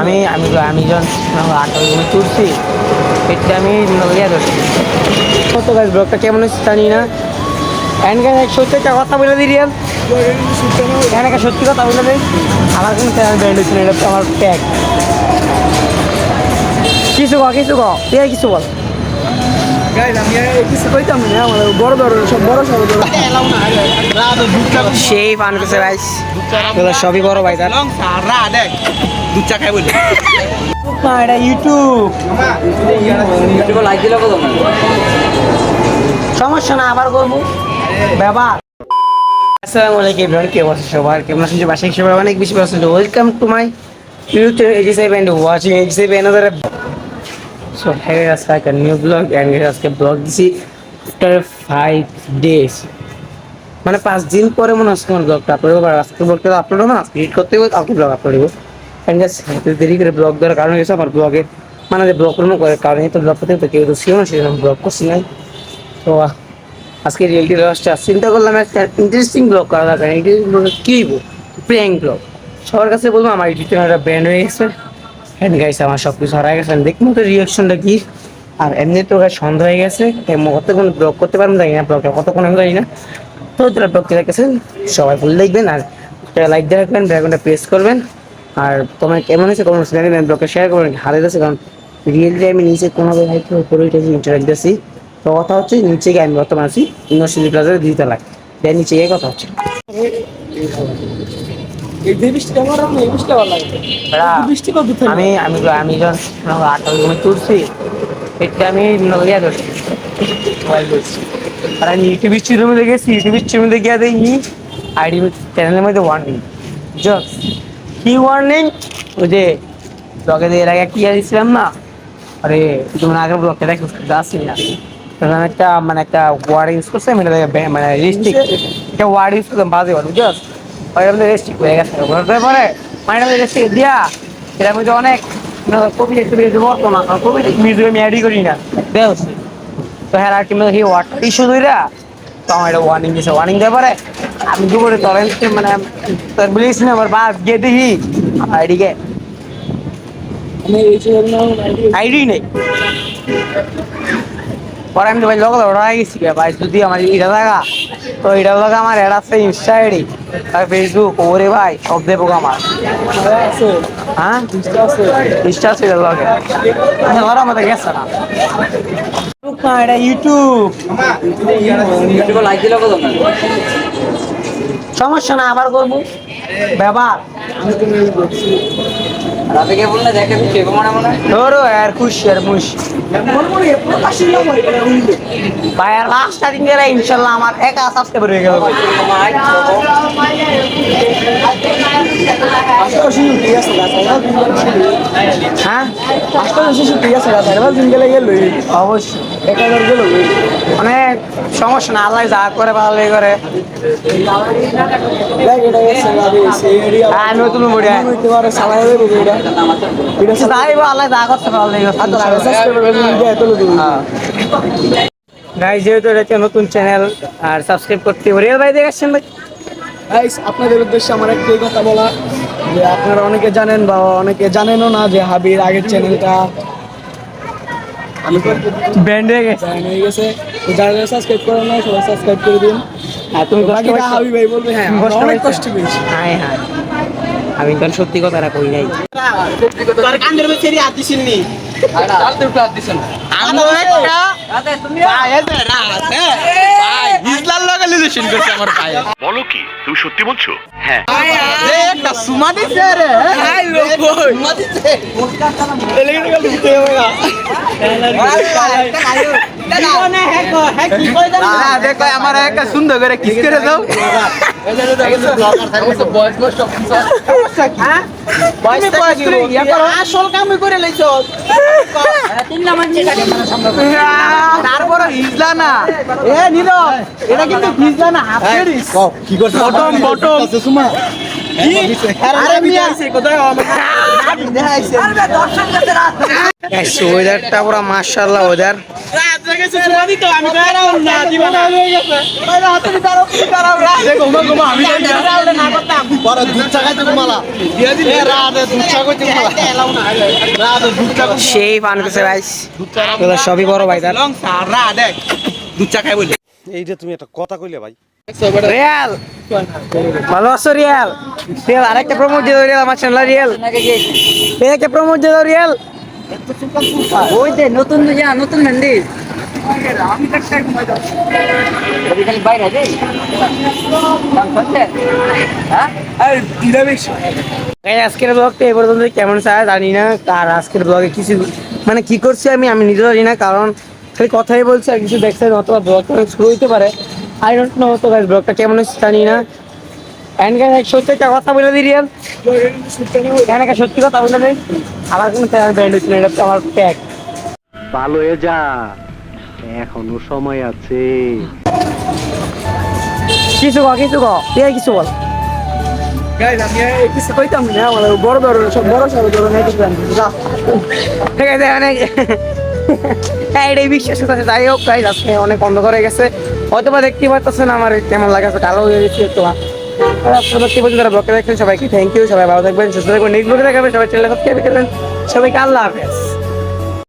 আমি আমি আমি যখন 8 ঘুমে তুলছি এটা আমি ইয়া ধরছি কত গাছ ব্লগটা কেমন হচ্ছে জানি না। সত্যি একটা কথা বলে দিই রিয়াল, একটা সত্যি কথা বলে দিই, আমার কোনো চ্যানেল ব্যান্ড হয়েছিল, এটা তো আমার ট্যাগ। কিছু কর কিছু কর, তুই কিছু বল। সেই পান করছে ভাই, সবই বড় ভাই তার দুধ চা খাই বলি না, এটা ইউটিউব লাইক দিলে সমস্যা না, আবার করবো ব্যাপার। আসসালামু আলাইকুম এভরিওয়ান, কে বলছে সবার কেমন আছেন? বাসায় সবাই অনেক বেশি পছন্দ। Welcome to my YouTube channel AJ7 and watching AJ7 another. So here is like a new vlog and here is a vlog দিছি after 5 days, মানে 5 দিন পরে মনে হচ্ছে আমার ব্লগটা আপলোড হবে। আজকে ব্লগটা আপলোড হবে না, আজকে এডিট করতে হবে, কালকে ব্লগ আপলোড হবে। এন্ড গাইস দেরি করে ব্লগ দেওয়ার কারণ হচ্ছে আমার ব্লগে মানে যে ব্লগ করবো করে কারণে তো ব্লগ করতে তো কেউ তো ছিল না, সেজন্য ব্লগ করছি না। তো আজকে রিয়েলিটি রসটা চিন্তা করলাম একটা ইন্টারেস্টিং ব্লগ করা দরকার। ইন্টারেস্টিং ব্লগ কী হইব? Prank blog. সবার কাছে বলবো আমার ইউটিউব চ্যানেলটা ব্র্যান্ড হয়ে গেছে, হ্যান্ড গাইছে আমার সব কিছু হারাই গেছে। দেখুন তো রিয়াকশনটা কি। আর এমনি তো সন্ধ্যা হয়ে গেছে, কতক্ষণ ব্লগ করতে পারবেন জানি না, ব্লগটা কতক্ষণ আমি জানি না। তো যারা ব্লগটা দেখেছেন সবাই ফুল দেখবেন আর লাইক দিয়ে রাখবেন, বেলাইকনটা প্রেস করবেন। আর তোমার কেমন হয়েছে কমেন্টস জানাবেন, ব্লগটা শেয়ার করবেন। হারে গেছে কারণ রিয়েলি আমি নিচে কোনোভাবে হাইট উপরে উঠে ইন্টারাক্ট দিয়েছি। তো কথা হচ্ছে নিচে গিয়ে আমি বর্তমানে আছি ইউনিভার্সিটি প্লাজার 2 তলায়, তাই নিচে গিয়ে কথা হচ্ছে। আমি আমি আমি যখন 8 ঘুমে তুলছি এটা আমি ইয়া ধরছি মোবাইল ধরছি। আর আমি ইউটিউব স্টুডিওর মধ্যে গেছি, ইউটিউব স্টুডিওর মধ্যে গিয়ে দেখি আইডি চ্যানেলের মধ্যে ওয়ার্নিং, জাস্ট কি ওয়ার্নিং, ওই যে ব্লগে এর আগে কি দিয়েছিলাম না, আরে তুমি আগের ব্লগটা দেখো আসছি না, তখন একটা মানে একটা ওয়ার্ড ইউজ করছে, মানে রিস্ট্রিক্ট একটা ওয়ার্ড ইউজ করতাম বাজে ওয়ার্ড, বুঝছস? ওই মধ্যে রেস্ট্রিক্ট হয়ে গেছে, বলতে পারে মানে রেস্ট্রিক্ট দিয়া এটার মধ্যে অনেক কবি একটু বলতো না, কবি মিউজিক আমি অ্যাডই করি না বেশ। তো হ্যাঁ আর কি সেই ওয়ার্ডটা ইস্যু ধরে তো আমার এটা ওয়ার্নিং দিয়েছে। ওয়ার্নিং দেওয়ার পরে আমি দুপুরে তরেন মানে তোর বলিস না আমার বাস গিয়ে দেখি আমার আইডিকে আইডি নেই। পরে আমি তো ভাই লোক ওরা গেছি ভাই, যদি আমার এটা থাকা তো এটা থাকা আমার এড আছে ইনস্টা আইডি আর ফেসবুক, ওরে ভাই সব দেবো আমার। হ্যাঁ ইনস্টা আছে লগে ওরা আমাদের গেছে না, এটা ইউটিউব লাইক দিলে সমস্যা না, আবার করবো ব্যাপার। রাতে বললে দেখে মনে মনে ধরো আর খুশি আর মুশ ভাই। আর লাস্টটা দিন গেলে ইনশাল্লাহ আমার একা সাবস্ক্রাইবার হয়ে গেল। হ্যাঁ অবশ্যই মানে সমস্যা না, আল্লাহ যা করে ভালো করে। আমিও তুমি আল্লাহ যা করতে ভাই, যেহেতু এটা নতুন চ্যানেল আর সাবস্ক্রাইব করতে রিয়াল ভাই দেখেছেন ভাই। আপনাদের উদ্দেশ্যে আমার একটাই কথা বলা যে আপনারা অনেকে জানেন বা অনেকে জানেনও না যে হাবির আগের চ্যানেলটা ব্যান্ড হয়ে গেছে। তো যারা যারা সাবস্ক্রাইব করেন না সবাই সাবস্ক্রাইব করে দিন। হ্যাঁ তুমি হাবি ভাই বলবে হ্যাঁ অনেক কষ্ট পেয়েছি। হ্যাঁ হ্যাঁ আমি তো সত্যি কথাটা কই নাই। বলো কি তুমি সত্যি বলছো? হ্যাঁ দেখো আমার একটা সুন্দর করে কিস করে দাও। আসল কাম করে লাইছো তারপরে হিজলা না এ নিল, এটা কিন্তু হিজলা না, হাফের কি করছ বটম বটম সুমা আরে মিয়া কোথায় দেখাইছে ওয়েদারটা পুরো মাশাআল্লাহ। ওয়েদার পরে দুধ চা খাইতে মালা এ রাতে দুধ চা খাইতে মালা রাতে দুধ চা সেই পান করছে ভাই এগুলো সবই বড় ভাই তার এইটা তুমি একটা কথা কইলে ভাই। রিয়াল ভালো আছো রিয়াল রিয়াল আরেকটা প্রমোট দিয়ে দাও রিয়াল আমার চ্যানেল রিয়াল একটা প্রমোট দিয়ে দাও রিয়াল ওই যে নতুন নতুন মন্দির খালি বাইরে রে এই আজকের ব্লগটা এই পর্যন্ত কেমন চায় জানি না আর আজকের ব্লগে কিছু মানে কি করছি আমি নিজেও জানি না কারণ খালি কথাই বলছি আর কিছু দেখছেন অথবা ব্লগটা শুরু হইতে পারে আই ডোন্ট নো তো গাইস ব্লগটা কেমন হচ্ছে জানি না এন্ড গাইস সত্যি একটা কথা বলে দিই রিয়াল এখানে একটা সত্যি কথা বলে দিই আমার কোনো প্যাক ব্যান্ড হচ্ছে না এটা আমার প্যাক ভালো হয়ে যা, এখনো সময় আছে। কিছু কিছু বল গাইস আমি কিছু কইতাম না আমার বড় বড় সব বড় সব বড় নাই কিছু যা ঠিক আছে অনেক এটাই বিশ্বাস করতেছে যাই হোক গাইস আজকে অনেক অন্ধকার হয়ে গেছে হয়তো বা দেখতে পাচ্ছেন আমার কেমন লাগাছে কালো হয়ে গেছে একটু আপনারা কি বলছেন যারা ব্লগটা দেখছেন সবাইকে থ্যাংক ইউ সবাই ভালো থাকবেন সুস্থ থাকবেন নেক্সট ব্লগে দেখাবেন সবাই চ্যানেল সাবস্ক্রাইব করবেন সবাইকে আল্লাহ হাফেজ